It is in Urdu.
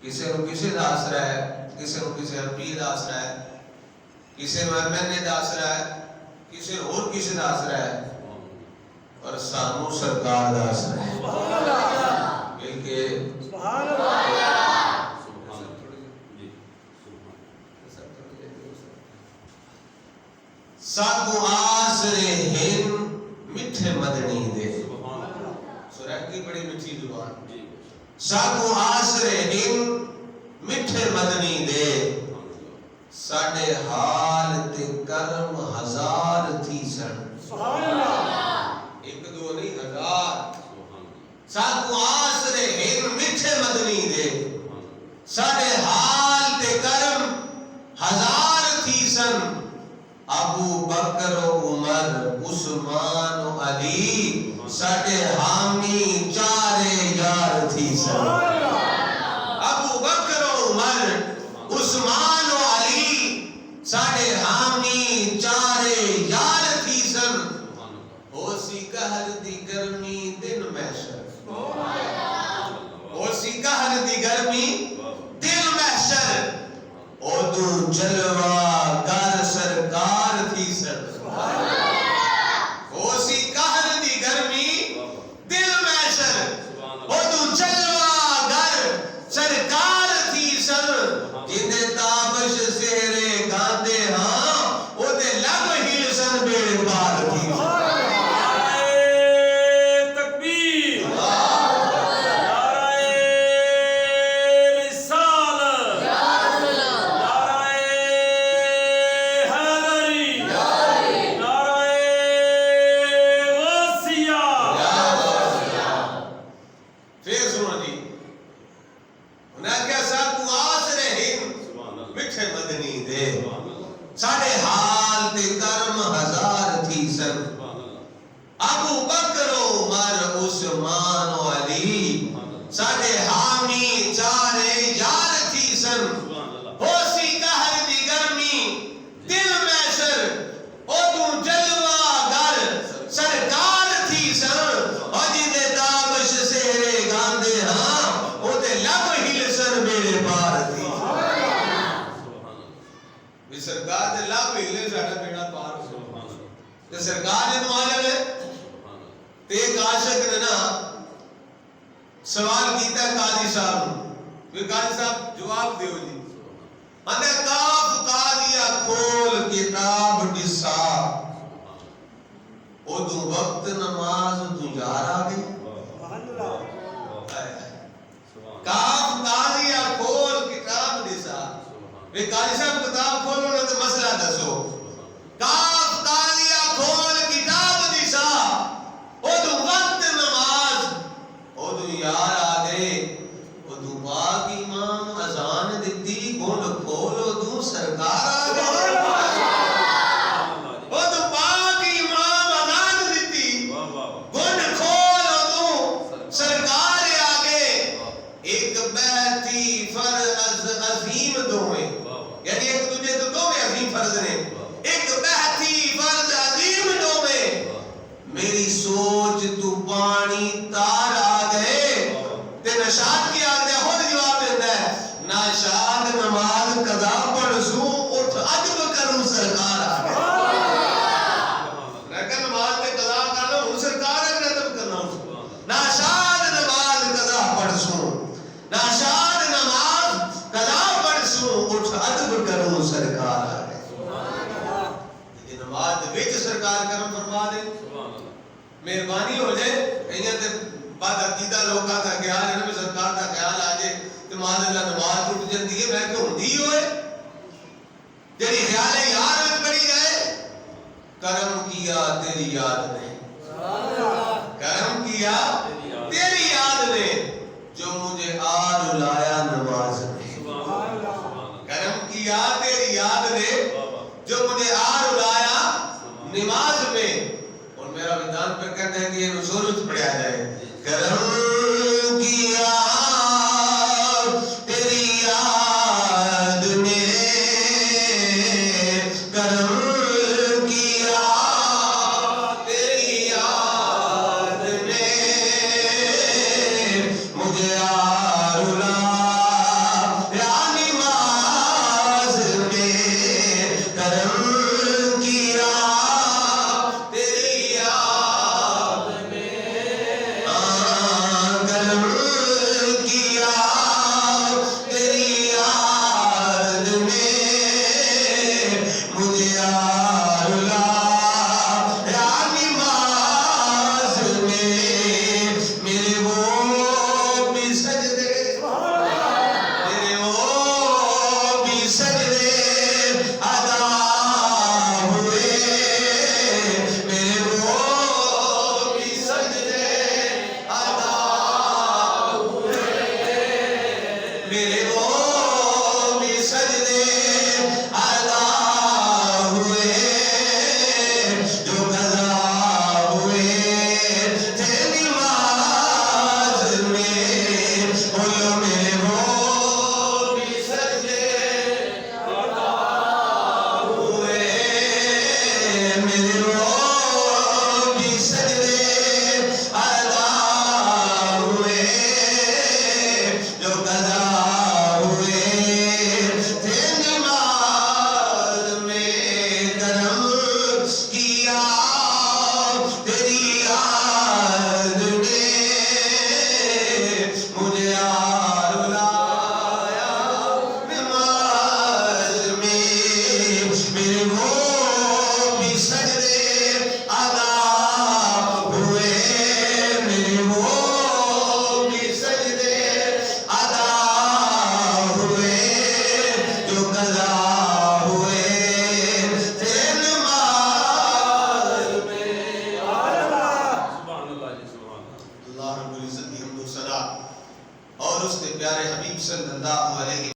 کسی نو کسی دا آسرا ہے، کسی نو کسی اپی دا آسرا ہے، کسی نو MNA دا آسرا ہے، کسی نو اور کسی دا آسرا ہے، اور سانو سرکار دا آسرا ہے. بلکہ سبحان اللہ. ساکو آسرے ہن مٹھے مدنی دے. سورہ کی بڑی مٹھی زبان. ساکو آسرے ہن مٹھے مدنی دے، ساڑے حال تے کرم ہزار تھی سن. سبحان اللہ. ایک دو نہیں ہزار. ساکو آسرے ہن مٹھے مدنی دے، ساڑے حال تے کرم ہزار تھی سن. ابو بکر و عمر عثمان و علی ساڑے حامی چارے یار تھی سن. ابو بکر و عمر عثمان و علی ساڑے حامی چارے یار تھی سن. ہو سی قہر دی گرمی دن محشر، ہو سی قہر دی گرمی دن محشر، او دو جلوہ گر سرکار تھی سن. او سی قہر دی گرمی دل محشر، او دو جلوہ گر سرکار تھی سن. جندے تابش سہرے گاندے ہاں، او دے لب ہل سن بیڑے پار تھی سن. ساڑے حال تے کرم ہزار تھی سن. ابو بکر و عمر عثمان و علی ساڑے حامی چارے یار تھی سن. ہو سی قہر دی گرمی دل محشر، او تو جلوہ گر سرکار تھی سن. اور جندے تابش سہرے گاندے ہاں، او دے لب ہل سن میرے پار تھی. سرکار دے لب ہلے ساڑا بیڑا پار ہو. تے سرکار نے دعا لے تے ایک عاشق نے نا سوال کیتا ہے قاضی صاحب نے. پھر قاضی صاحب جواب دیو جی. اندے کاف قاضیہ کھول کتاب ڈسا، او دو وقت نماز تو یار آگئے. کاف قاضیہ کھول کتاب ڈسا. پھر قاضی صاحب کتاب کھولو نہ تو مسئلہ دسو. کاف قاضیہ کھول کتاب دسا، او دو وقت نماز او دو یار آگئے. او دو پاک امام اذان دیتی گھنڈ کھولو دو سرکار آگئے. او دو پاک امام اذان دیتی گھنڈ کھولو دو سرکار آگئے. ایک بہتی فرض عظیم دوئے، یعنی ایک تجھے تو دو میں عظیم فرض نے. ایک بہتی فرض عظیم دو میں، میری سوچ تو پانی تار آگئے. تے نشاد کی آگئے خود جواب دیتا ہے، نشاد نماز قضا پڑھ سوں اٹھ عجب کروں سرکار آگئے. لیکن نماز تے قضا کرنا ہوں سرکار آگئے عجب کرنا ہوں. نشاد نماز قضا پڑھ سوں، نشاد نماز قضا پڑھ سوں اٹھ عجب کروں سرکار آگئے. یہ نماز وچ سرکار کرم فرما دے، مہربانی ہو جائے. کہیں تے بعد عقیدہ لوگاں دا خیال ہے نا سرکار دا خیال آ جائے تو معاذ اللہ نماز ٹوٹ جاتی ہے. میں کہ ہوندی ہوئے جڑی خیال ہے یار وچ پڑی جائے. کرم کیا تیری یاد نے، کرم کیا تیری یاد نے، جو مجھے آر لایا نماز میں. کرم کیا تیری یاد نے، جو مجھے آر لایا نماز میں. اور میرا ودان پر کہتا ہے کہ یہ نصور وچ پڑھیا جائے. کرم کیا تیری یاد نے، کرم کیا تیری یاد نے، مجھے آر لایا اور اس کے پیارے حبیب صلی اللہ علیہ